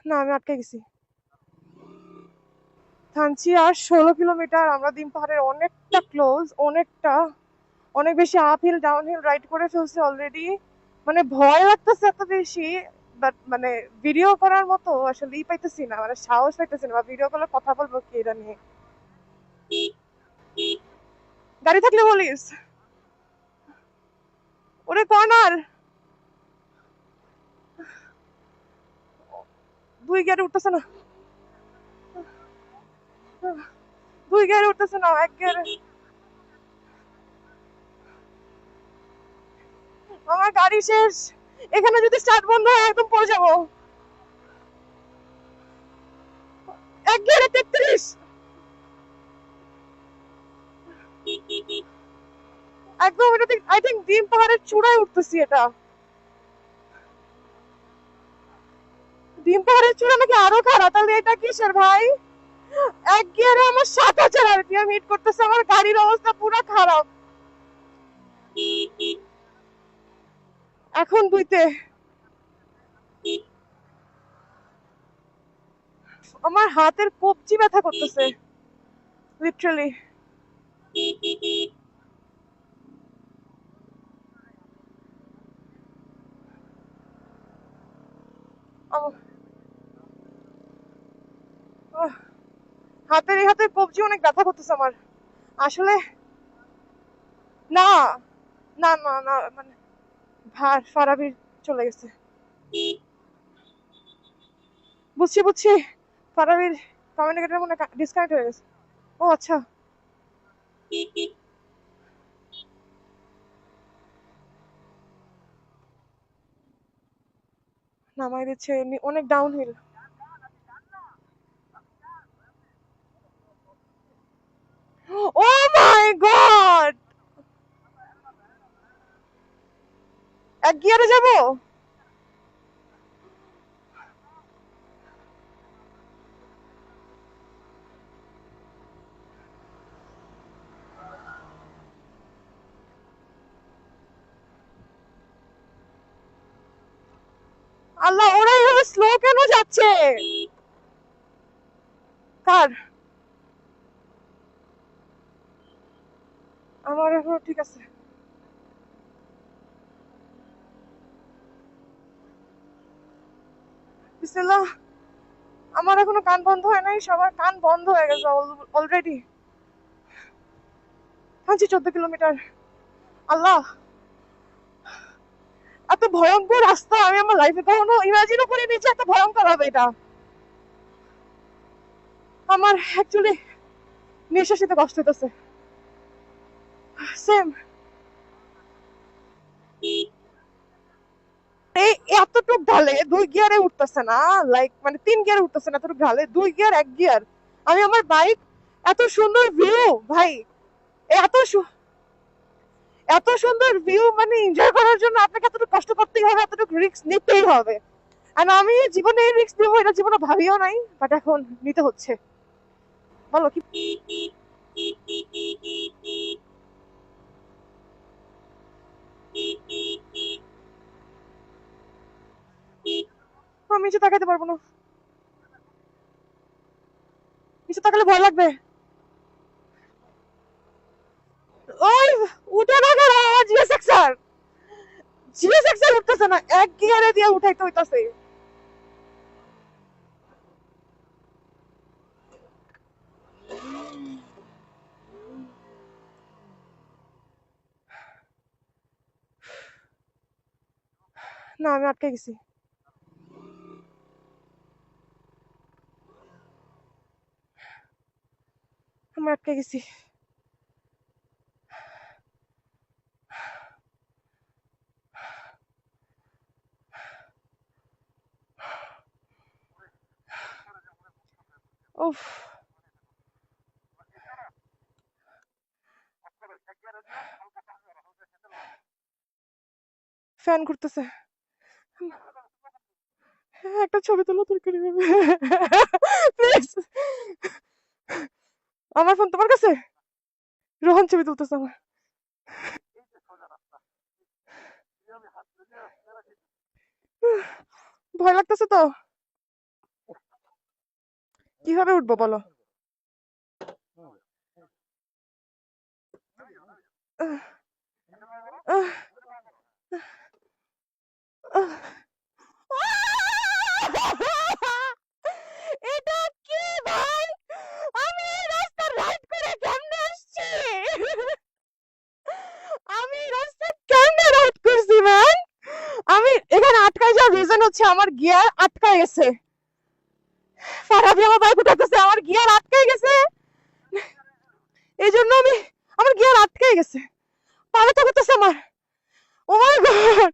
না, আমি আটকে গেছি। থানচি আর 16 কিলোমিটার। আমরা ডিম পাহাড়ের অনেকটা ক্লোজ, অনেকটা, অনেক বেশি up hill down hill ride করে ফেলছি অলরেডি। মানে ভয় লাগতেছে এত বেশি, বাট মানে ভিডিও করার মতো আসলে পাইতেছি না, মানে সাহস পাইতেছি না, বা ভিডিও করলে কথা বলবো কি এটা নিয়ে। গাড়ি থাকলে বলিস। ওরে কর্নার, 2 গিয়ারে উঠতেছে না, 2 গিয়ারে উঠতেছে না, 1 গিয়ারে। আমার গাড়ি শেষ, এখানে যদি স্টার্ট বন্ধ হয় একদম পড়ে যাবো। 1 গিয়ারে 33। একদম এটা আই থিঙ্ক ডিম পাহাড়ের চূড়ায় উঠতেছি। এটা ডিম পাহাড়ের চূড়া নাকি আরো খারাপ, তাহলে এটা কিসের ভাই? 1 গিয়ারে আমার 7000 RPM হিট করতেছে, আমার গাড়ির অবস্থা পুরো খারাপ। এখন বুঝতে আমার হাতের কবজি ব্যথা করতেছে লিটারালি। হাতের এই হাতের কবজি অনেক ব্যথা করতেছে আমার আসলে। না না না না, মানে ভার ফারাবির চলে গেছে। বুঝছি বুঝছি, ফারাবির কমিউনিকেটর মনে ডিসকানেক্ট হয়ে গেছে। ও আচ্ছা। নামাই দিচ্ছে অনেক ডাউন হিল। ও মাই গড, 1 গিয়ারে যাবো। আল্লাহ, ওরা এইভাবে স্লো কেন যাচ্ছে? কার? আমার এখন ঠিক আছে। বিসমিল্লাহ। আমার এখনো কান বন্ধ হয় নাই, সবার কান বন্ধ হয়ে গেছে অলরেডি। হাঁচি 14 কিলোমিটার। আল্লাহ, এত ভয়ঙ্কর রাস্তা আমি আমার লাইফে কখনো ইমাজিনও করিনি যে এত ভয়ঙ্কর হবে এটা। আমার অ্যাকচুয়ালি নিঃশ্বাস নিতে কষ্ট হইতেছে। সেম। এই এতটুক ঢালে 2 গিয়ারে উঠতেছে না, লাইক মানে 3 গিয়ারে উঠতেছে না, এতটুক ঢালে 2 গিয়ার 1 গিয়ার। আমি আমার বাইক, এত সুন্দর ভিউ ভাই, এত এত সুন্দর ভিউ মানে এনজয় করার জন্য আপনাকে এতটুকু কষ্ট করতেই হবে, এতটুকু রিস্ক নিতেই হবে। আর আমি জীবনে এই রিস্ক নিবো এটা জীবনে ভাবিও নাই, বাট এখন নিতে হচ্ছে। বলো কি? আমি নিচে তাকাতে পারবো না, নিচে তাকালে ভয় লাগবে। ওই উঠে না কেন আমার জিএসএক্সআর, জিএসএক্সআর উঠতেছে না, 1 গিয়ারে দিয়ে উঠাইতে হইতাছে। না, আমি আটকে গেছি, আমি আটকে গেছি। উফ, ফ্যান ঘুরতেছে। হ্যাঁ, একটা ছবি তোলো দরকারি প্লিজ। আমার ফোন তোমার কাছে? রোহন ছবি তুলতেছে আমার। ভয় লাগতেছে তো। কিভাবে উঠবো বলো? আহ, আহ, আহ। এটা কি ভাই? আমি এই রাস্তা রাইড করে কেমনে আসছি? আমি এই রাস্তা কেমনে রাইড করছি ম্যান? আমি এখানে আটকায় যাওয়ার রিজন হচ্ছে আমার গিয়ার আটকায় গেছে। ফারাবি আমার বাইক উঠাতেছে, আমার গিয়ার আটকায় গেছে। এই জন্য আমার গিয়ার আটকায় গেছে। পালাতে করতেছে আমার। ও মাই গড!